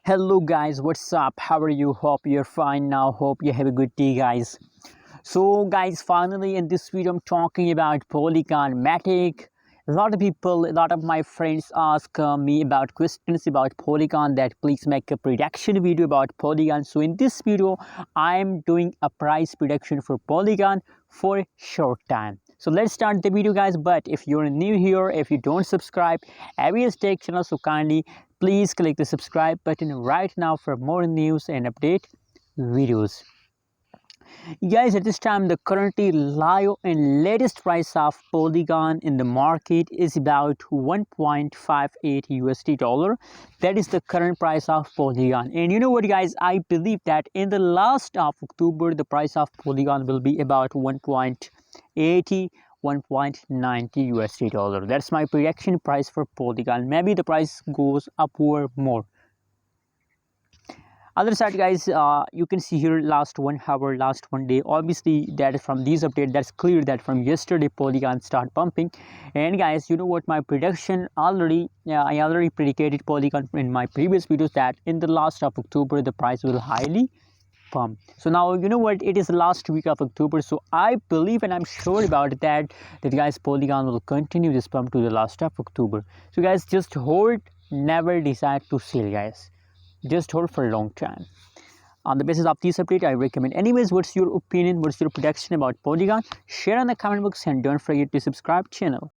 Hello guys, what's up? How are you? Hope you're fine now. Hope you have a good day, guys. So guys, finally in this video I'm talking about Polygon Matic. A lot of people, a lot of my friends ask me about questions about Polygon, that please make a prediction video about Polygon. So in this video I'm doing a price prediction for Polygon for a short time. So let's start the video, guys. But if you're new here, if you don't subscribe Avias Tech channel, so kindly please click the subscribe button right now for more news and update videos. Guys, at this time the currently live and latest price of Polygon in the market is about 1.58 USD dollar. That is the current price of Polygon. And you know what, guys, I believe that in the last of October the price of Polygon will be about 1.80 1.90 USD dollar. That's my prediction price for Polygon. Maybe the price goes upward more. Other side, guys, you can see here last 1 hour, last 1 day. Obviously that is from these update, that's clear that from yesterday Polygon start pumping. And guys, you know what, my prediction already, I already predicated Polygon in my previous videos that in the last of October the price will highly pump. So now you know what, it is last week of October, so I believe and I'm sure about that guys, Polygon will continue this pump to the last of October. So guys, just hold, never decide to sell, guys. Just hold for a long time. On the basis of this update I recommend. Anyways, what's your opinion, what's your prediction about Polygon? Share in the comment box and don't forget to subscribe channel.